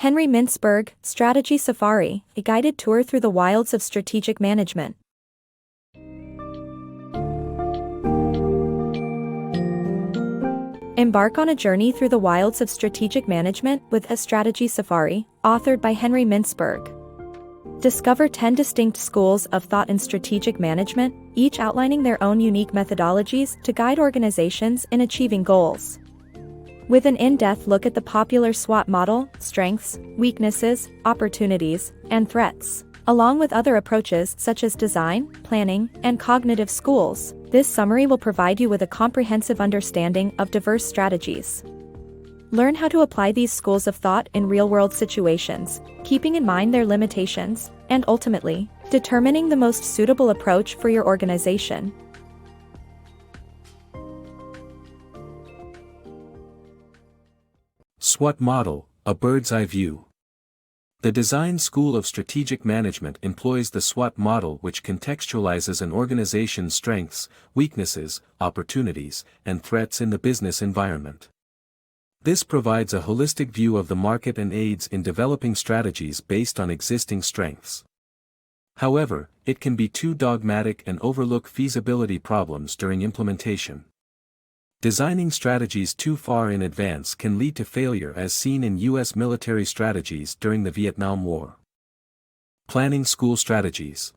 Henry Mintzberg, Strategy Safari, a guided tour through the wilds of strategic management. Embark on a journey through the wilds of strategic management with A Strategy Safari, authored by Henry Mintzberg. Discover 10 distinct schools of thought in strategic management, each outlining their own unique methodologies to guide organizations in achieving goals. With an in-depth look at the popular SWOT model, strengths, weaknesses, opportunities, and threats, along with other approaches such as design, planning, and cognitive schools, this summary will provide you with a comprehensive understanding of diverse strategies. Learn how to apply these schools of thought in real-world situations, keeping in mind their limitations, and ultimately, determining the most suitable approach for your organization. SWOT model, a bird's eye view. The design school of strategic management employs the SWOT model, which contextualizes an organization's strengths, weaknesses, opportunities, and threats in the business environment. This provides a holistic view of the market and aids in developing strategies based on existing strengths. However, it can be too dogmatic and overlook feasibility problems during implementation. Designing strategies too far in advance can lead to failure, as seen in U.S. military strategies during the Vietnam War. Planning school strategies.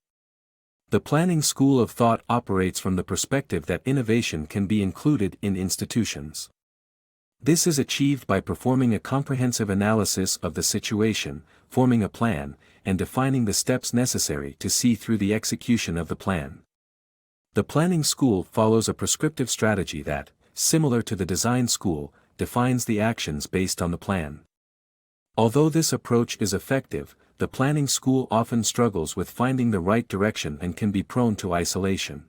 The planning school of thought operates from the perspective that innovation can be included in institutions. This is achieved by performing a comprehensive analysis of the situation, forming a plan, and defining the steps necessary to see through the execution of the plan. The planning school follows a prescriptive strategy that, similar to the design school, defines the actions based on the plan. Although this approach is effective, the planning school often struggles with finding the right direction and can be prone to isolation.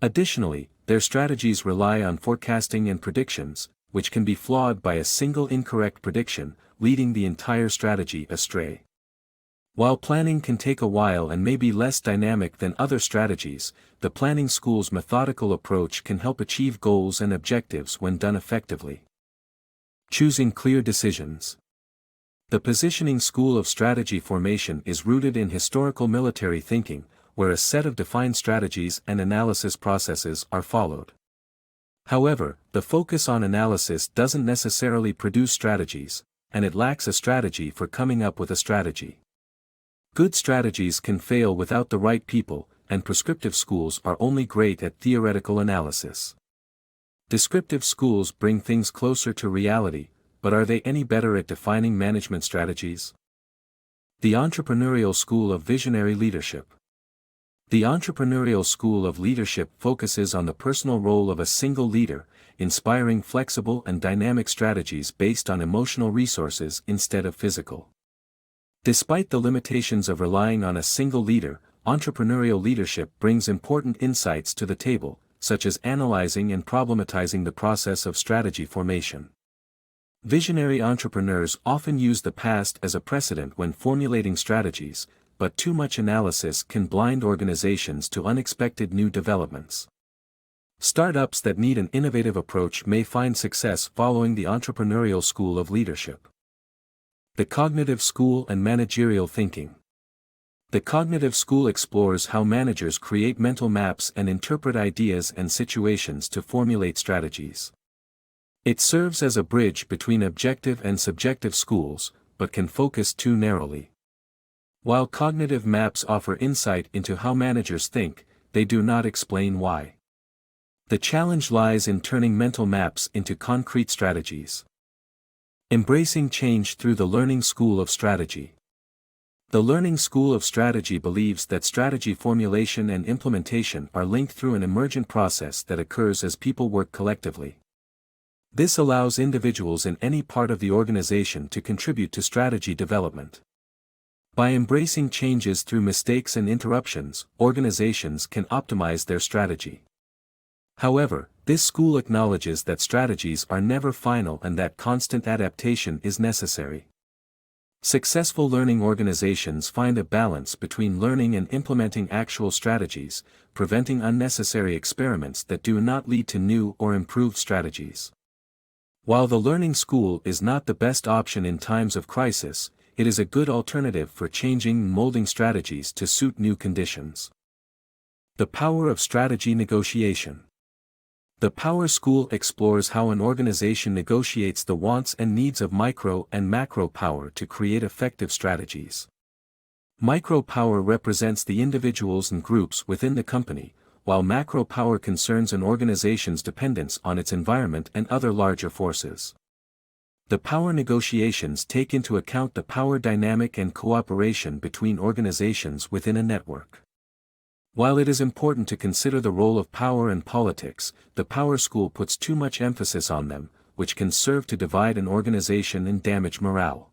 Additionally, their strategies rely on forecasting and predictions, which can be flawed by a single incorrect prediction, leading the entire strategy astray. While planning can take a while and may be less dynamic than other strategies, the planning school's methodical approach can help achieve goals and objectives when done effectively. Choosing clear decisions. The positioning school of strategy formation is rooted in historical military thinking, where a set of defined strategies and analysis processes are followed. However, the focus on analysis doesn't necessarily produce strategies, and it lacks a strategy for coming up with a strategy. Good strategies can fail without the right people, and prescriptive schools are only great at theoretical analysis. Descriptive schools bring things closer to reality, but are they any better at defining management strategies? The Entrepreneurial School of Visionary Leadership. The Entrepreneurial School of Leadership focuses on the personal role of a single leader, inspiring flexible and dynamic strategies based on emotional resources instead of physical. Despite the limitations of relying on a single leader, entrepreneurial leadership brings important insights to the table, such as analyzing and problematizing the process of strategy formation. Visionary entrepreneurs often use the past as a precedent when formulating strategies, but too much analysis can blind organizations to unexpected new developments. Startups that need an innovative approach may find success following the entrepreneurial school of leadership. The Cognitive School and Managerial Thinking. The Cognitive School explores how managers create mental maps and interpret ideas and situations to formulate strategies. It serves as a bridge between objective and subjective schools, but can focus too narrowly. While cognitive maps offer insight into how managers think, they do not explain why. The challenge lies in turning mental maps into concrete strategies. Embracing change through the Learning School of Strategy. The Learning School of Strategy believes that strategy formulation and implementation are linked through an emergent process that occurs as people work collectively. This allows individuals in any part of the organization to contribute to strategy development. By embracing changes through mistakes and interruptions, organizations can optimize their strategy. However, this school acknowledges that strategies are never final and that constant adaptation is necessary. Successful learning organizations find a balance between learning and implementing actual strategies, preventing unnecessary experiments that do not lead to new or improved strategies. While the learning school is not the best option in times of crisis, it is a good alternative for changing and molding strategies to suit new conditions. The power of strategy negotiation. The Power School explores how an organization negotiates the wants and needs of micro and macro power to create effective strategies. Micro power represents the individuals and groups within the company, while macro power concerns an organization's dependence on its environment and other larger forces. The power negotiations take into account the power dynamic and cooperation between organizations within a network. While it is important to consider the role of power and politics, the Power School puts too much emphasis on them, which can serve to divide an organization and damage morale.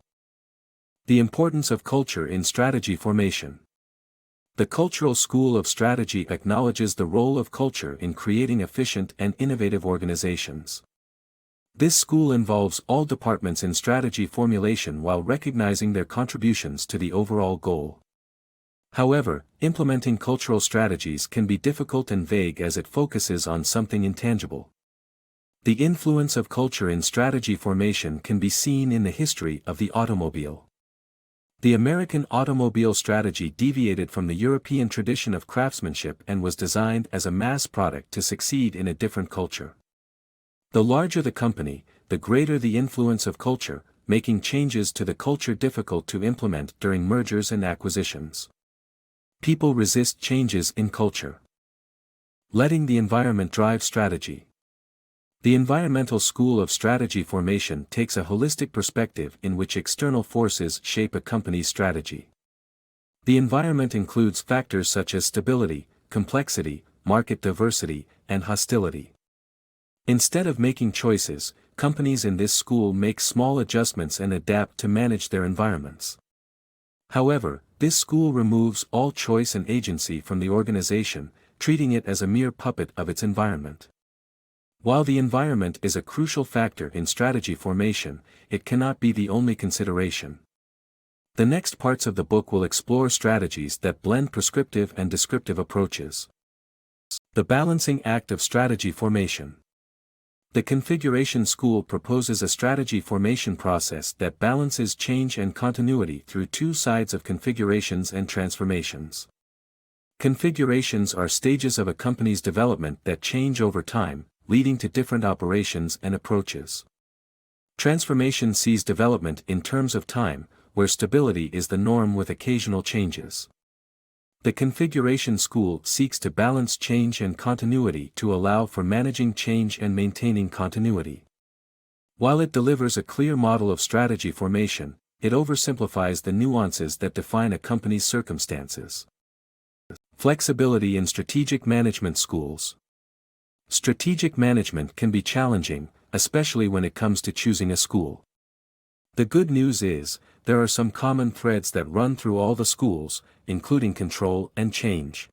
The importance of culture in strategy formation. The Cultural School of Strategy acknowledges the role of culture in creating efficient and innovative organizations. This school involves all departments in strategy formulation while recognizing their contributions to the overall goal. However, implementing cultural strategies can be difficult and vague as it focuses on something intangible. The influence of culture in strategy formation can be seen in the history of the automobile. The American automobile strategy deviated from the European tradition of craftsmanship and was designed as a mass product to succeed in a different culture. The larger the company, the greater the influence of culture, making changes to the culture difficult to implement during mergers and acquisitions. People resist changes in culture. Letting the environment drive strategy. The Environmental School of Strategy Formation takes a holistic perspective in which external forces shape a company's strategy. The environment includes factors such as stability, complexity, market diversity, and hostility. Instead of making choices, companies in this school make small adjustments and adapt to manage their environments. However, this school removes all choice and agency from the organization, treating it as a mere puppet of its environment. While the environment is a crucial factor in strategy formation, it cannot be the only consideration. The next parts of the book will explore strategies that blend prescriptive and descriptive approaches. The balancing act of strategy formation. The Configuration School proposes a strategy formation process that balances change and continuity through two sides of configurations and transformations. Configurations are stages of a company's development that change over time, leading to different operations and approaches. Transformation sees development in terms of time, where stability is the norm with occasional changes. The Configuration School seeks to balance change and continuity to allow for managing change and maintaining continuity. While it delivers a clear model of strategy formation, it oversimplifies the nuances that define a company's circumstances. Flexibility in strategic management schools. Strategic management can be challenging, especially when it comes to choosing a school. The good news is, there are some common threads that run through all the schools, including control and change.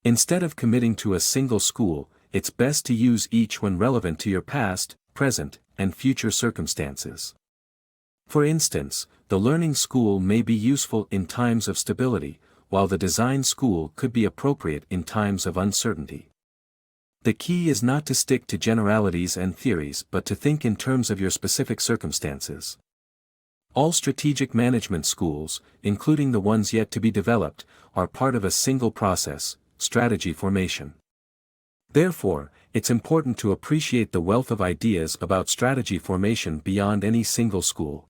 Instead of committing to a single school, it's best to use each when relevant to your past, present, and future circumstances. For instance, the learning school may be useful in times of stability, while the design school could be appropriate in times of uncertainty. The key is not to stick to generalities and theories but to think in terms of your specific circumstances. All strategic management schools, including the ones yet to be developed, are part of a single process, strategy formation. Therefore, it's important to appreciate the wealth of ideas about strategy formation beyond any single school.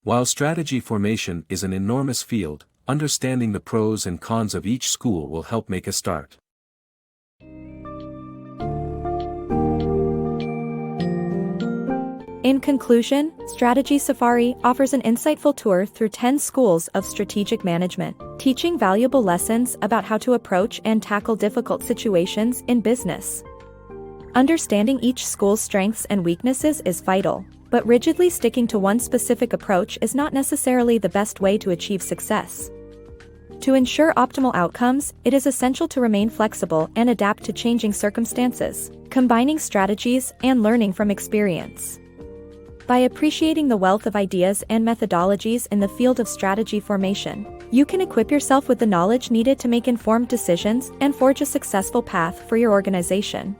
While strategy formation is an enormous field, understanding the pros and cons of each school will help make a start. In conclusion, Strategy Safari offers an insightful tour through 10 schools of strategic management, teaching valuable lessons about how to approach and tackle difficult situations in business. Understanding each school's strengths and weaknesses is vital, but rigidly sticking to one specific approach is not necessarily the best way to achieve success. To ensure optimal outcomes, it is essential to remain flexible and adapt to changing circumstances, combining strategies and learning from experience. By appreciating the wealth of ideas and methodologies in the field of strategy formation, you can equip yourself with the knowledge needed to make informed decisions and forge a successful path for your organization.